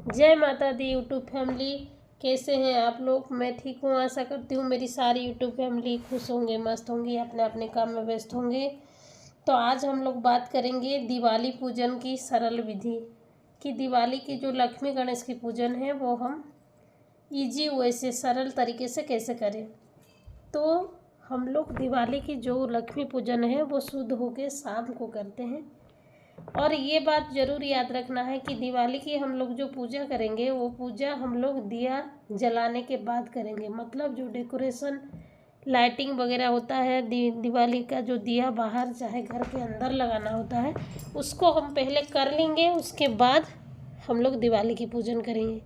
जय माता दी YouTube family. कैसे हैं आप लोग? मैं ठीक हूँ। आशा करती हूँ मेरी सारी यूट्यूब फैमिली खुश होंगे, मस्त होंगी, अपने अपने काम में व्यस्त होंगे। तो आज हम लोग बात करेंगे दिवाली पूजन की सरल विधि कि दिवाली की जो लक्ष्मी गणेश की पूजन है वो हम इजी वे से सरल तरीके से कैसे करें। तो हम लोग दिवाली की जो लक्ष्मी पूजन है वो शुद्ध होके शाम को करते हैं। और ये बात ज़रूर याद रखना है कि दिवाली की हम लोग जो पूजा करेंगे वो पूजा हम लोग दिया जलाने के बाद करेंगे। मतलब जो डेकोरेशन लाइटिंग वगैरह होता है दिवाली का जो दिया बाहर चाहे घर के अंदर लगाना होता है उसको हम पहले कर लेंगे। उसके बाद हम लोग दिवाली की पूजन करेंगे।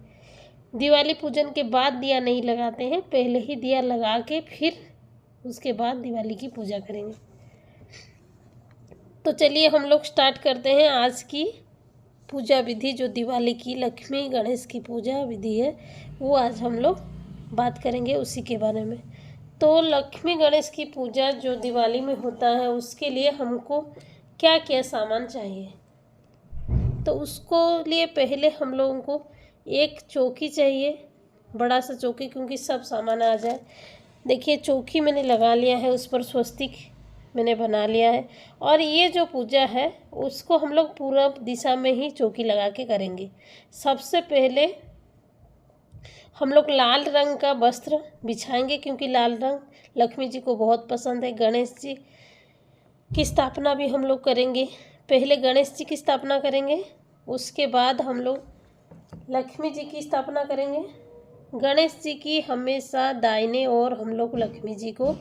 दिवाली पूजन के बाद दिया नहीं लगाते हैं, पहले ही दिया लगा के फिर उसके बाद दिवाली की पूजा करेंगे। तो चलिए हम लोग स्टार्ट करते हैं आज की पूजा विधि। जो दिवाली की लक्ष्मी गणेश की पूजा विधि है वो आज हम लोग बात करेंगे उसी के बारे में। तो लक्ष्मी गणेश की पूजा जो दिवाली में होता है उसके लिए हमको क्या क्या सामान चाहिए। तो उसको लिए पहले हम लोगों को एक चौकी चाहिए, बड़ा सा चौकी, क्योंकि सब सामान आ जाए। देखिए चौकी मैंने लगा लिया है, उस पर स्वस्तिक मैंने बना लिया है। और ये जो पूजा है उसको हम लोग पूरब दिशा में ही चौकी लगा के करेंगे। सबसे पहले हम लोग लाल रंग का वस्त्र बिछाएंगे, क्योंकि लाल रंग लक्ष्मी जी को बहुत पसंद है। गणेश जी की स्थापना भी हम लोग करेंगे। पहले गणेश जी की स्थापना करेंगे, उसके बाद हम लोग लक्ष्मी जी की स्थापना करेंगे। गणेश जी की हमेशा दाहिने और हम लोग लक्ष्मी जी को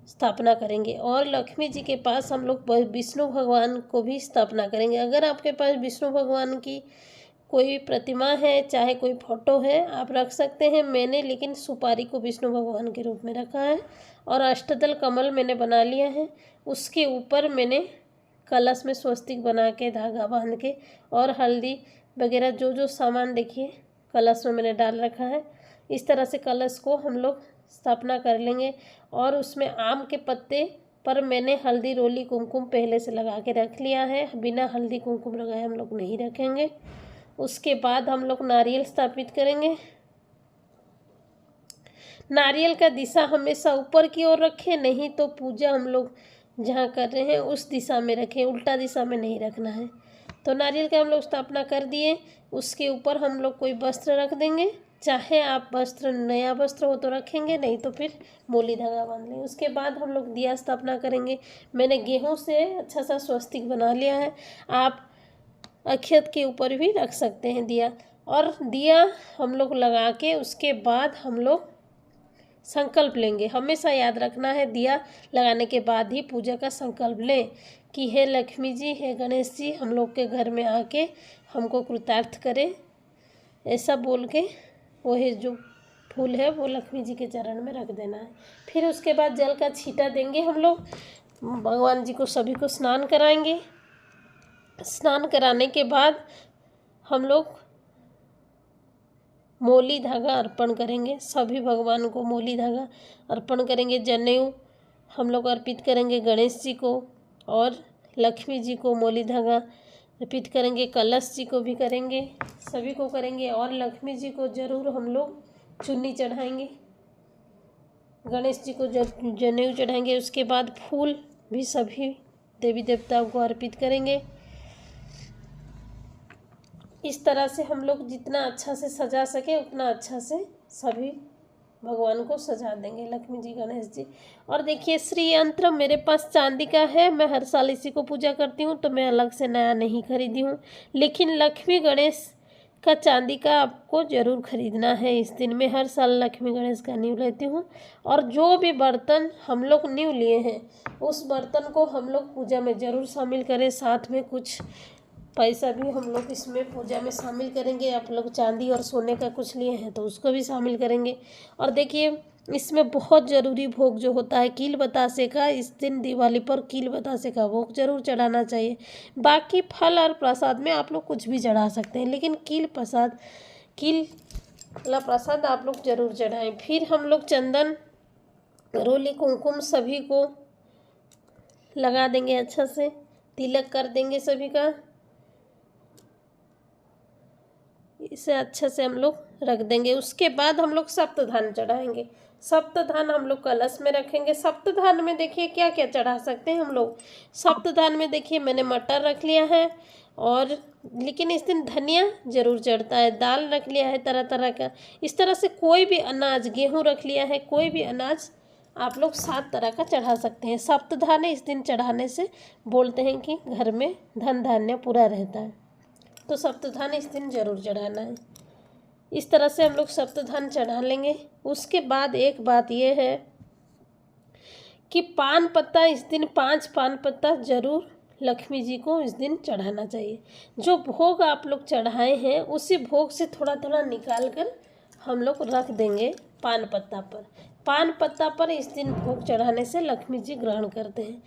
स्थापना करेंगे। और लक्ष्मी जी के पास हम लोग विष्णु भगवान को भी स्थापना करेंगे। अगर आपके पास विष्णु भगवान की कोई प्रतिमा है, चाहे कोई फोटो है, आप रख सकते हैं। मैंने लेकिन सुपारी को विष्णु भगवान के रूप में रखा है। और अष्टदल कमल मैंने बना लिया है। उसके ऊपर मैंने कलश में स्वस्तिक बना के धागा बांध के और हल्दी वगैरह जो जो सामान देखिए कलश में मैंने डाल रखा है। इस तरह से कलश को हम लोग स्थापना कर लेंगे। और उसमें आम के पत्ते पर मैंने हल्दी रोली कुमकुम पहले से लगा के रख लिया है। बिना हल्दी कुमकुम लगाए हम लोग नहीं रखेंगे। उसके बाद हम लोग नारियल स्थापित करेंगे। नारियल का दिशा हमेशा ऊपर की ओर रखें, नहीं तो पूजा हम लोग जहाँ कर रहे हैं उस दिशा में रखें, उल्टा दिशा में नहीं रखना है। तो नारियल का हम लोग स्थापना कर दिए। उसके ऊपर हम लोग कोई वस्त्र रख देंगे, चाहे आप वस्त्र नया वस्त्र हो तो रखेंगे, नहीं तो फिर मोली धागा बांध लें। उसके बाद हम लोग दिया स्थापना करेंगे। मैंने गेहूं से अच्छा सा स्वस्तिक बना लिया है, आप अक्षत के ऊपर भी रख सकते हैं दिया। और दिया हम लोग लगा के उसके बाद हम लोग संकल्प लेंगे। हमेशा याद रखना है दिया लगाने के बाद ही पूजा का संकल्प लें कि हे लक्ष्मी जी, हे गणेश जी, हम लोग के घर में आके हमको कृतार्थ करें। ऐसा बोल के वही जो फूल है वो लक्ष्मी जी के चरण में रख देना है। फिर उसके बाद जल का छींटा देंगे। हम लोग भगवान जी को सभी को स्नान कराएंगे। स्नान कराने के बाद हम लोग मोली धागा अर्पण करेंगे। सभी भगवान को मोली धागा अर्पण करेंगे। जनेऊ हम लोग अर्पित करेंगे गणेश जी को, और लक्ष्मी जी को मोली धागा अर्पित करेंगे। कलश जी को भी करेंगे, सभी को करेंगे। और लक्ष्मी जी को ज़रूर हम लोग चुन्नी चढ़ाएंगे, गणेश जी को जनेऊ चढ़ाएंगे। उसके बाद फूल भी सभी देवी देवताओं को अर्पित करेंगे। इस तरह से हम लोग जितना अच्छा से सजा सके उतना अच्छा से सभी भगवान को सजा देंगे, लक्ष्मी जी गणेश जी। और देखिए श्री यंत्र मेरे पास चांदी का है, मैं हर साल इसी को पूजा करती हूँ, तो मैं अलग से नया नहीं खरीदी हूँ। लेकिन लक्ष्मी गणेश का चांदी का आपको ज़रूर खरीदना है। इस दिन में हर साल लक्ष्मी गणेश का नींव लेती हूँ। और जो भी बर्तन हम लोग नींव लिए हैं उस बर्तन को हम लोग पूजा में ज़रूर शामिल करें। साथ में कुछ पैसा भी हम लोग इसमें पूजा में शामिल करेंगे। आप लोग चांदी और सोने का कुछ लिए हैं तो उसको भी शामिल करेंगे। और देखिए इसमें बहुत ज़रूरी भोग जो होता है कील बतासे का, इस दिन दिवाली पर कील बतासे का भोग जरूर चढ़ाना चाहिए। बाकी फल और प्रसाद में आप लोग कुछ भी चढ़ा सकते हैं, लेकिन कील वाला प्रसाद आप लोग जरूर चढ़ाएं। फिर हम लोग चंदन रोली कुमकुम सभी को लगा देंगे, अच्छा से तिलक कर देंगे सभी का। इसे अच्छे से हम लोग रख देंगे। उसके बाद हम लोग सप्तधान चढ़ाएंगे। सप्तधान हम लोग कलश में रखेंगे। सप्तधान में देखिए क्या क्या चढ़ा सकते हैं हम लोग। सप्तधान में देखिए मैंने मटर रख लिया है, और लेकिन इस दिन धनिया जरूर चढ़ता है। दाल रख लिया है तरह तरह का। इस तरह से कोई भी अनाज, गेहूँ रख लिया है, कोई भी अनाज आप लोग 7 तरह का चढ़ा सकते हैं। सप्तधान्य इस दिन चढ़ाने से बोलते हैं कि घर में धन धान्य पूरा रहता है, तो सप्तधान्य इस दिन जरूर चढ़ाना है। इस तरह से हम लोग सप्तधान्य चढ़ा लेंगे। उसके बाद एक बात यह है कि पान पत्ता, इस दिन 5 पान पत्ता जरूर लक्ष्मी जी को इस दिन चढ़ाना चाहिए। जो भोग आप लोग चढ़ाए हैं उसी भोग से थोड़ा थोड़ा निकाल कर हम लोग रख देंगे पान पत्ता पर। पान पत्ता पर इस दिन भोग चढ़ाने से लक्ष्मी जी ग्रहण करते हैं।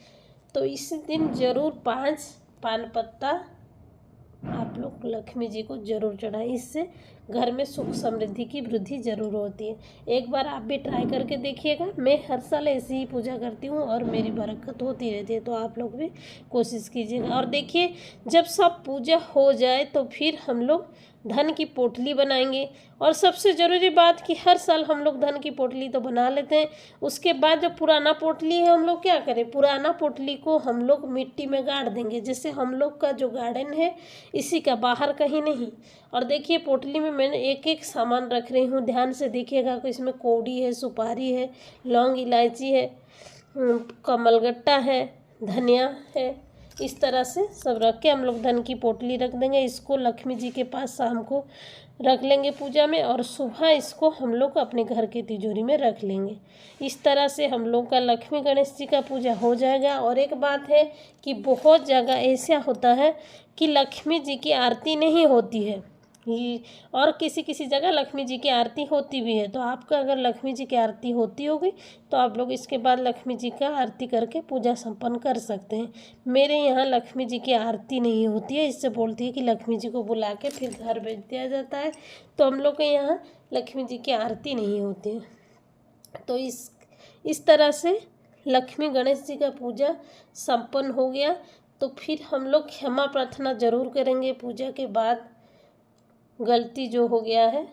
तो इस दिन जरूर 5 पान पत्ता आप लोग लक्ष्मी जी को जरूर चढ़ाएं। इससे घर में सुख समृद्धि की वृद्धि जरूर होती है। एक बार आप भी ट्राई करके देखिएगा। मैं हर साल ऐसी ही पूजा करती हूँ और मेरी बरकत होती रहती है, तो आप लोग भी कोशिश कीजिएगा। और देखिए, जब सब पूजा हो जाए तो फिर हम लोग धन की पोटली बनाएंगे। और सबसे ज़रूरी बात कि हर साल हम लोग धन की पोटली तो बना लेते हैं, उसके बाद जो पुराना पोटली है हम लोग क्या करें, पुराना पोटली को हम लोग मिट्टी में गाड़ देंगे। जैसे हम लोग का जो गार्डन है इसी का, बाहर कहीं नहीं। और देखिए पोटली में मैंने एक एक सामान रख रही हूँ, ध्यान से देखिएगा। कि इसमें कौड़ी है, सुपारी है, लौंग इलायची है, कमलगट्टा है, धनिया है। इस तरह से सब रख के हम लोग धन की पोटली रख देंगे। इसको लक्ष्मी जी के पास शाम को रख लेंगे पूजा में, और सुबह इसको हम लोग अपने घर की तिजोरी में रख लेंगे। इस तरह से हम लोग का लक्ष्मी गणेश जी का पूजा हो जाएगा। और एक बात है कि बहुत जगह ऐसा होता है कि लक्ष्मी जी की आरती नहीं होती है, और किसी किसी जगह लक्ष्मी जी की आरती होती भी है। तो आपका अगर लक्ष्मी जी की आरती होती होगी तो आप लोग इसके बाद लक्ष्मी जी का आरती करके पूजा संपन्न कर सकते हैं। मेरे यहाँ लक्ष्मी जी की आरती नहीं होती है, इससे बोलती है कि लक्ष्मी जी को बुला के फिर घर भेज दिया जाता है। तो हम लोग के यहाँ लक्ष्मी जी की आरती नहीं होती है। तो इस तरह से लक्ष्मी गणेश जी का पूजा संपन्न हो गया। तो फिर हम लोग क्षमा प्रार्थना जरूर करेंगे पूजा के बाद, गलती जो हो गया है